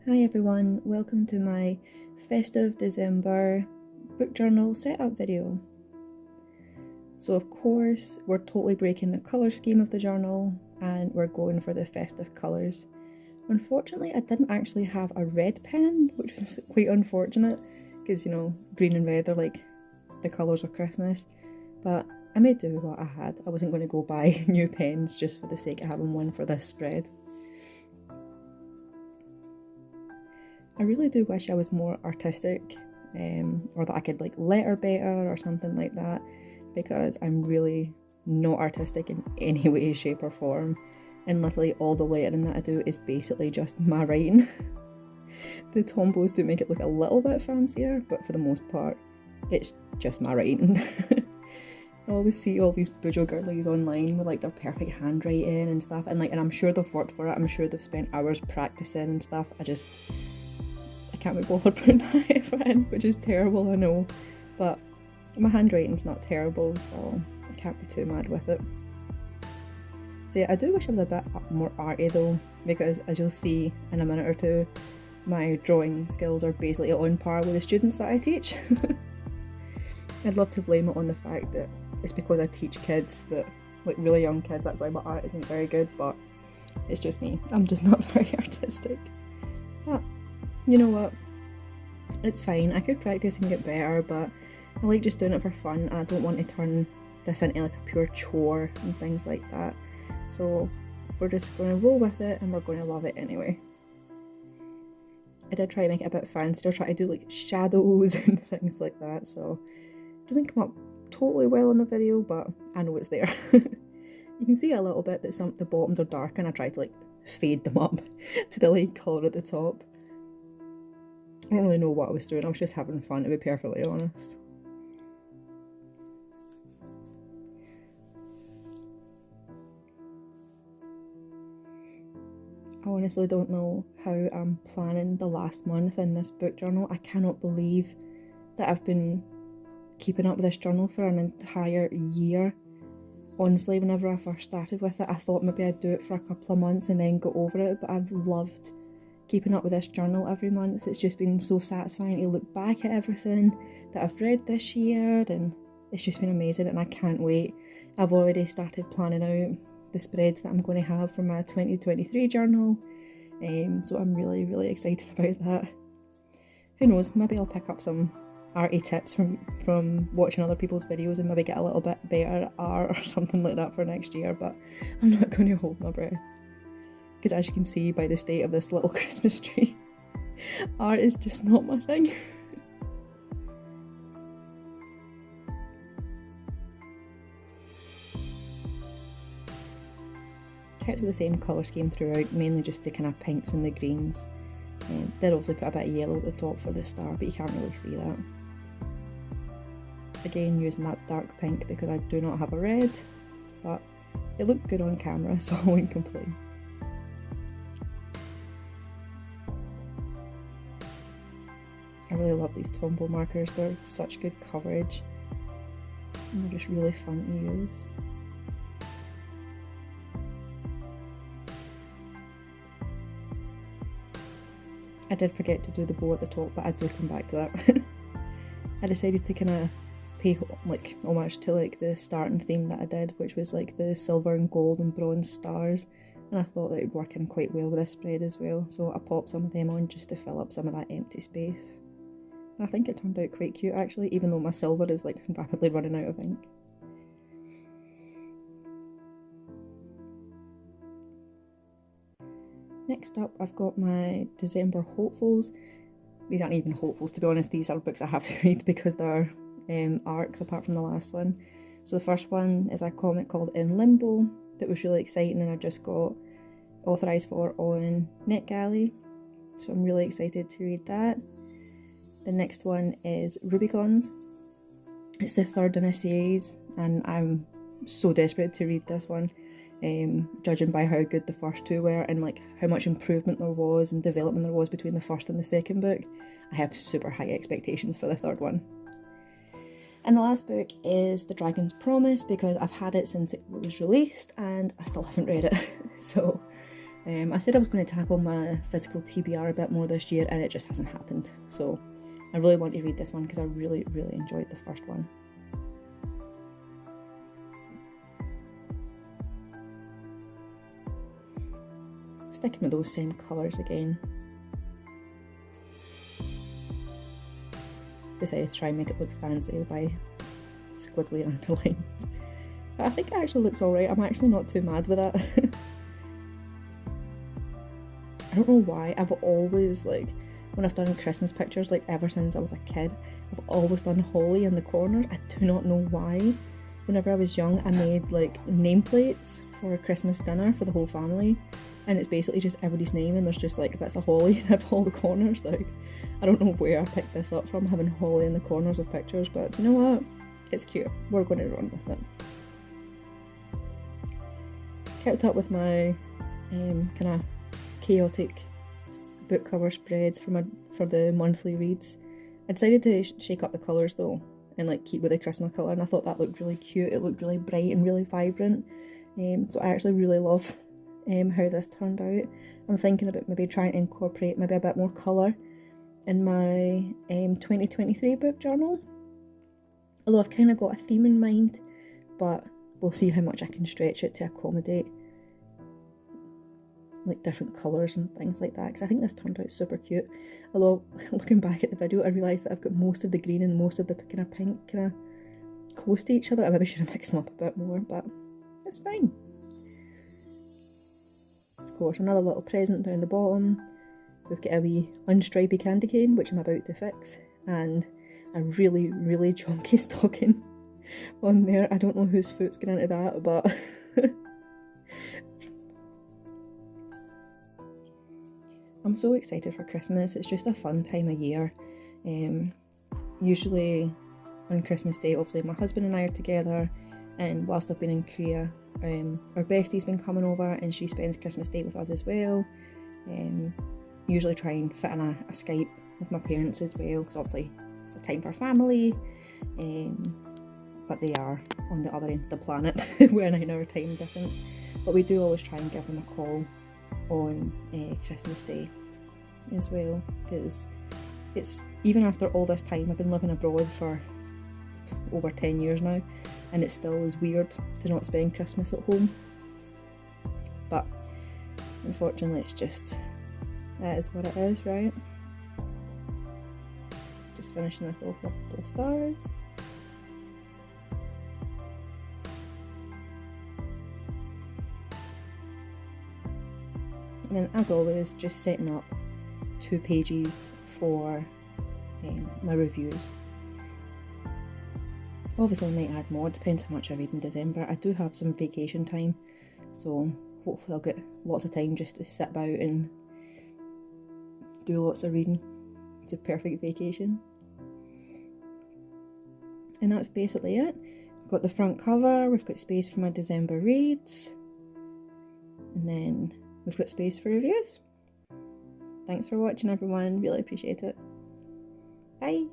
Hi everyone, welcome to my Festive December book journal setup video. So of course we're totally breaking the colour scheme of the journal and we're going for the festive colours. Unfortunately I didn't actually have a red pen, which was quite unfortunate because you know green and red are like the colours of Christmas, but I made do with what I had. I wasn't going to go buy new pens just for the sake of having one for this spread. I really do wish I was more artistic, or that I could like letter better or something like that, because I'm really not artistic in any way, shape or form, and literally all the lettering that I do is basically just my writing. The tombos do make it look a little bit fancier, but for the most part it's just my writing. I always see all these bujo girlies online with like their perfect handwriting and stuff, and I'm sure they've worked for it, I'm sure they've spent hours practicing and stuff. I can't be bothered putting that effort in, which is terrible, I know, but my handwriting's not terrible, so I can't be too mad with it. So yeah, I do wish I was a bit more arty though, because as you'll see in a minute or two, my drawing skills are basically on par with the students that I teach. I'd love to blame it on the fact that it's because I teach kids, that like really young kids, that's why my art isn't very good, but it's just me. I'm just not very artistic. But you know what, it's fine, I could practice and get better, but I like just doing it for fun and I don't want to turn this into like a pure chore and things like that. So we're just going to roll with it and we're going to love it anyway. I did try to make it a bit fancier, try to do like shadows and things like that, so it doesn't come up totally well in the video, but I know it's there. You can see a little bit that some the bottoms are dark and I tried to like fade them up to the light colour at the top. I don't really know what I was doing, I was just having fun, to be perfectly honest. I honestly don't know how I'm planning the last month in this book journal. I cannot believe that I've been keeping up with this journal for an entire year. Honestly, whenever I first started with it, I thought maybe I'd do it for a couple of months and then go over it, but I've loved keeping up with this journal every month. It's just been so satisfying to look back at everything that I've read this year, and it's just been amazing and I can't wait. I've already started planning out the spreads that I'm going to have for my 2023 journal, so I'm really excited about that. Who knows, maybe I'll pick up some arty tips from watching other people's videos and maybe get a little bit better at art or something like that for next year, but I'm not going to hold my breath. Because as you can see by the state of this little Christmas tree, art is just not my thing. Kept with the same colour scheme throughout, mainly just the kind of pinks and the greens. Did obviously put a bit of yellow at the top for the star, but you can't really see that. Again, using that dark pink because I do not have a red, but it looked good on camera, so I won't complain. I really love these Tombow markers, they're such good coverage and they're just really fun to use. I did forget to do the bow at the top, but I do come back to that. I decided to kind of pay like homage to like the starting theme that I did, which was like the silver and gold and bronze stars, and I thought that it would work in quite well with this spread as well, so I popped some of them on just to fill up some of that empty space. I think it turned out quite cute actually, even though my silver is like rapidly running out of ink. Next up I've got my December hopefuls. These aren't even hopefuls to be honest, these are books I have to read because they're arcs apart from the last one. So the first one is a comic called In Limbo that was really exciting and I just got authorised for on NetGalley, so I'm really excited to read that. The next one is Rubicons. It's the third in a series and I'm so desperate to read this one, judging by how good the first two were and like how much improvement there was and development there was between the first and the second book. I have super high expectations for the third one. And the last book is The Dragon's Promise because I've had it since it was released and I still haven't read it. So I said I was going to tackle my physical TBR a bit more this year, and it just hasn't happened. So I really want to read this one because I really, really enjoyed the first one. Sticking with those same colours again. Decided to try and make it look fancy by squiggly underlines. I think it actually looks alright. I'm actually not too mad with it. I don't know why. I've always, like, when I've done Christmas pictures, like ever since I was a kid, I've always done holly in the corners. I do not know why. Whenever I was young, I made like nameplates for a Christmas dinner for the whole family, and it's basically just everybody's name, and there's just like bits of holly in all the corners. Like, I don't know where I picked this up from, having holly in the corners of pictures, but you know what? It's cute. We're going to run with it. Kept up with my kind of chaotic book cover spreads for the monthly reads. I decided to shake up the colours though, and like keep with the Christmas colour, and I thought that looked really cute. It looked really bright and really vibrant. So I actually really love how this turned out. I'm thinking about maybe trying to incorporate maybe a bit more colour in my 2023 book journal. Although I've kind of got a theme in mind, but we'll see how much I can stretch it to accommodate like different colours and things like that, because I think this turned out super cute. Although looking back at the video, I realised that I've got most of the green and most of the kind of pink kind of close to each other. I maybe should have mixed them up a bit more, but it's fine. Of course, another little present down the bottom. We've got a wee unstripey candy cane, which I'm about to fix, and a really, really chunky stocking on there. I don't know whose foot's going into that, but I'm so excited for Christmas. It's just a fun time of year. Usually on Christmas Day, obviously my husband and I are together, and whilst I've been in Korea, our bestie's been coming over and she spends Christmas Day with us as well. Usually try and fit in a Skype with my parents as well, because obviously it's a time for family, but they are on the other end of the planet. We're in a 9-hour time difference, but we do always try and give them a call on Christmas Day as well, because it's, even after all this time, I've been living abroad for over 10 years now, and it still is weird to not spend Christmas at home, but unfortunately it's just, that is what it is, right? Just finishing this off with a couple of stars. And then, as always, just setting up 2 pages for my reviews. Obviously I might add more, depends how much I read in December. I do have some vacation time, so hopefully I'll get lots of time just to sit about and do lots of reading. It's a perfect vacation. And that's basically it. We've got the front cover, we've got space for my December reads, and then we've got space for reviews. Thanks for watching everyone, really appreciate it. Bye!